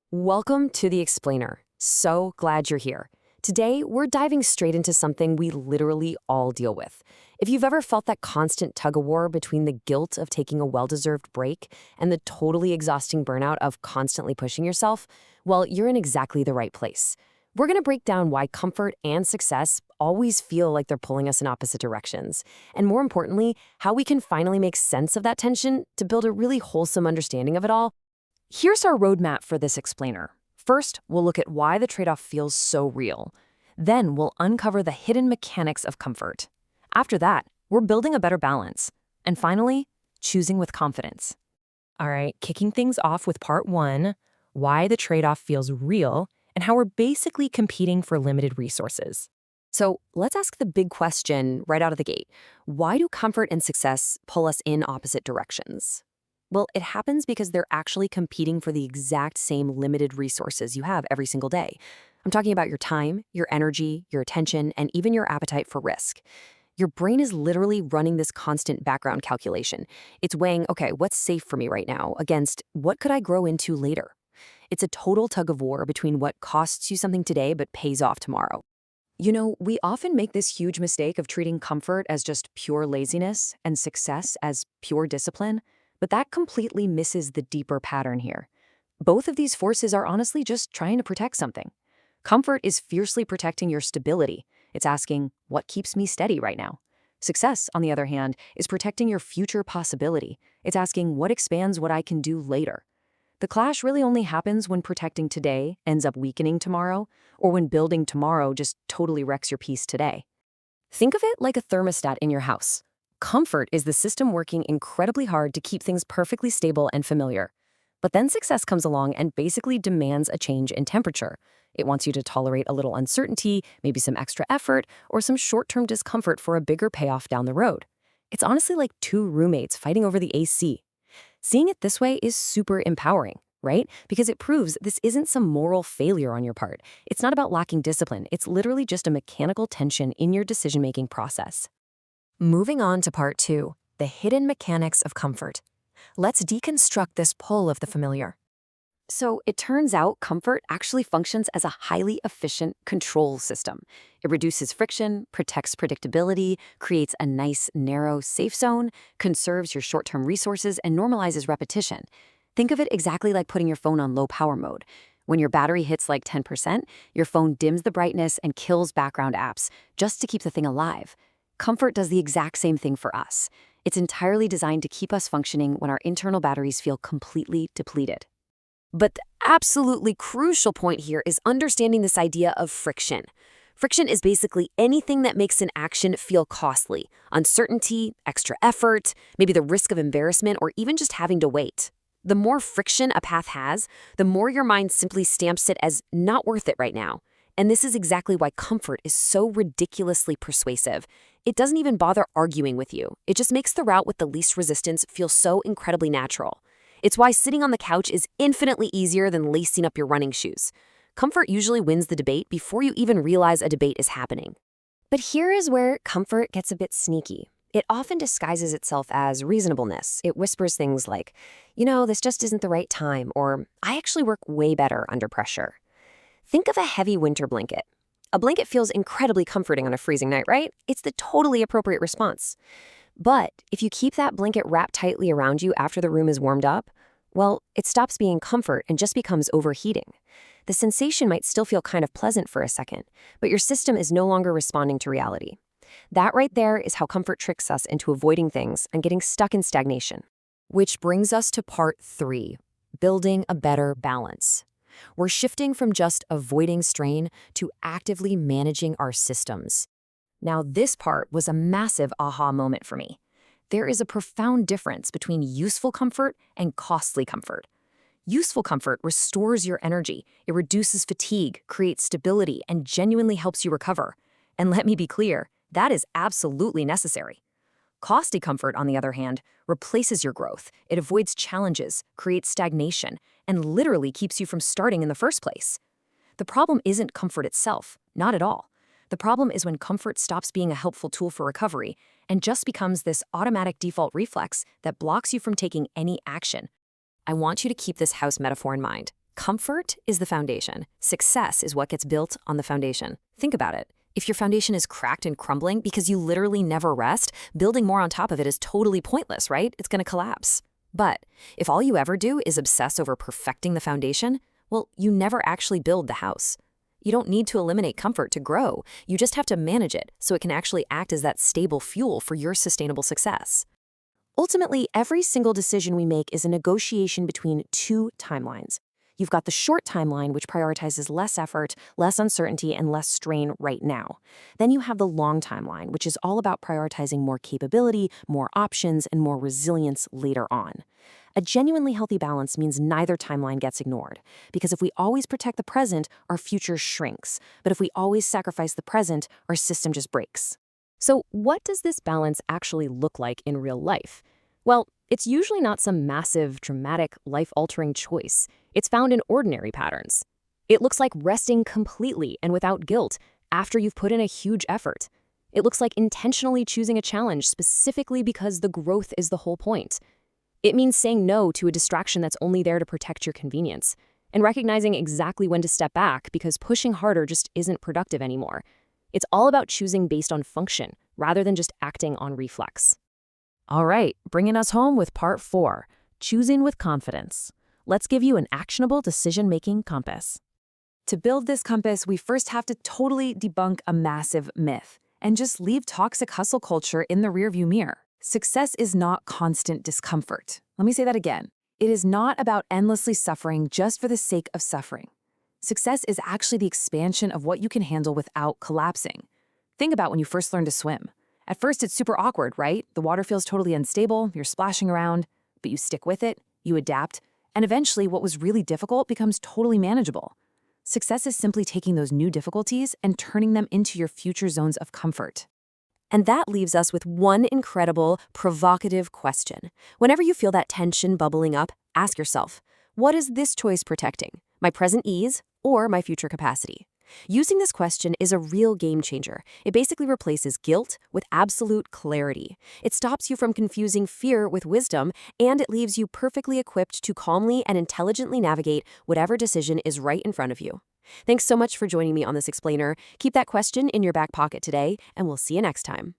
Welcome to The Explainer. So glad you're here. Today, we're diving straight into something we literally all deal with. If you've ever felt that constant tug-of-war between the guilt of taking a well-deserved break and the totally exhausting burnout of constantly pushing yourself, well, you're in exactly the right place. We're going to break down why comfort and success always feel like they're pulling us in opposite directions, and more importantly, how we can finally make sense of that tension to build a really wholesome understanding of it all. Here's our roadmap for this explainer. First, we'll look at why the trade-off feels so real. Then we'll uncover the hidden mechanics of comfort. After that, we're building a better balance. And finally, choosing with confidence. All right, kicking things off with part one, why the trade-off feels real and how we're basically competing for limited resources. So let's ask the big question right out of the gate. Why do comfort and success pull us in opposite directions? Well, it happens because they're actually competing for the exact same limited resources you have every single day. I'm talking about your time, your energy, your attention, and even your appetite for risk. Your brain is literally running this constant background calculation. It's weighing, okay, what's safe for me right now against what could I grow into later? It's a total tug of war between what costs you something today but pays off tomorrow. You know, we often make this huge mistake of treating comfort as just pure laziness and success as pure discipline. But that completely misses the deeper pattern here. Both of these forces are honestly just trying to protect something. Comfort is fiercely protecting your stability. It's asking, what keeps me steady right now? Success, on the other hand, is protecting your future possibility. It's asking, what expands what I can do later? The clash really only happens when protecting today ends up weakening tomorrow, or when building tomorrow just totally wrecks your peace today. Think of it like a thermostat in your house. Comfort is the system working incredibly hard to keep things perfectly stable and familiar. But then success comes along and basically demands a change in temperature. It wants you to tolerate a little uncertainty, maybe some extra effort, or some short-term discomfort for a bigger payoff down the road. It's honestly like two roommates fighting over the AC. Seeing it this way is super empowering, right? Because it proves this isn't some moral failure on your part. It's not about lacking discipline. It's literally just a mechanical tension in your decision-making process. Moving on to part two, the hidden mechanics of comfort. Let's deconstruct this pull of the familiar. So it turns out comfort actually functions as a highly efficient control system. It reduces friction, protects predictability, creates a nice, narrow, safe zone, conserves your short-term resources, and normalizes repetition. Think of it exactly like putting your phone on low power mode. When your battery hits like 10%, your phone dims the brightness and kills background apps just to keep the thing alive. Comfort does the exact same thing for us. It's entirely designed to keep us functioning when our internal batteries feel completely depleted. But the absolutely crucial point here is understanding this idea of friction. Friction is basically anything that makes an action feel costly. Uncertainty, extra effort, maybe the risk of embarrassment, or even just having to wait. The more friction a path has, the more your mind simply stamps it as not worth it right now. And this is exactly why comfort is so ridiculously persuasive. It doesn't even bother arguing with you. It just makes the route with the least resistance feel so incredibly natural. It's why sitting on the couch is infinitely easier than lacing up your running shoes. Comfort usually wins the debate before you even realize a debate is happening. But here is where comfort gets a bit sneaky. It often disguises itself as reasonableness. It whispers things like, this just isn't the right time, or I actually work way better under pressure. Think of a heavy winter blanket. A blanket feels incredibly comforting on a freezing night, right? It's the totally appropriate response. But if you keep that blanket wrapped tightly around you after the room is warmed up, well, it stops being comfort and just becomes overheating. The sensation might still feel kind of pleasant for a second, but your system is no longer responding to reality. That right there is how comfort tricks us into avoiding things and getting stuck in stagnation. Which brings us to part three, building a better balance. We're shifting from just avoiding strain to actively managing our systems. Now, this part was a massive aha moment for me. There is a profound difference between useful comfort and costly comfort. Useful comfort restores your energy. It reduces fatigue, creates stability, and genuinely helps you recover. And let me be clear, that is absolutely necessary. Costly comfort, on the other hand, replaces your growth. It avoids challenges, creates stagnation, and literally keeps you from starting in the first place. The problem isn't comfort itself, not at all. The problem is when comfort stops being a helpful tool for recovery and just becomes this automatic default reflex that blocks you from taking any action. I want you to keep this house metaphor in mind. Comfort is the foundation. Success is what gets built on the foundation. Think about it. If your foundation is cracked and crumbling because you literally never rest, building more on top of it is totally pointless, right? It's going to collapse. But if all you ever do is obsess over perfecting the foundation, well, you never actually build the house. You don't need to eliminate comfort to grow. You just have to manage it so it can actually act as that stable fuel for your sustainable success. Ultimately, every single decision we make is a negotiation between two timelines. You've got the short timeline, which prioritizes less effort, less uncertainty, and less strain right now. Then you have the long timeline, which is all about prioritizing more capability, more options, and more resilience later on. A genuinely healthy balance means neither timeline gets ignored, because if we always protect the present, our future shrinks. But if we always sacrifice the present, our system just breaks. So what does this balance actually look like in real life? Well, it's usually not some massive, dramatic, life-altering choice. It's found in ordinary patterns. It looks like resting completely and without guilt after you've put in a huge effort. It looks like intentionally choosing a challenge specifically because the growth is the whole point. It means saying no to a distraction that's only there to protect your convenience, and recognizing exactly when to step back because pushing harder just isn't productive anymore. It's all about choosing based on function rather than just acting on reflex. All right, bringing us home with part 4, choosing with confidence. Let's give you an actionable decision-making compass. To build this compass, we first have to totally debunk a massive myth and just leave toxic hustle culture in the rearview mirror. Success is not constant discomfort. Let me say that again. It is not about endlessly suffering just for the sake of suffering. Success is actually the expansion of what you can handle without collapsing. Think about when you first learned to swim. At first, it's super awkward, right? The water feels totally unstable, you're splashing around, but you stick with it, you adapt, and eventually what was really difficult becomes totally manageable. Success is simply taking those new difficulties and turning them into your future zones of comfort. And that leaves us with one incredible, provocative question. Whenever you feel that tension bubbling up, ask yourself, what is this choice protecting? My present ease or my future capacity? Using this question is a real game changer. It basically replaces guilt with absolute clarity. It stops you from confusing fear with wisdom, and it leaves you perfectly equipped to calmly and intelligently navigate whatever decision is right in front of you. Thanks so much for joining me on this explainer. Keep that question in your back pocket today, and we'll see you next time.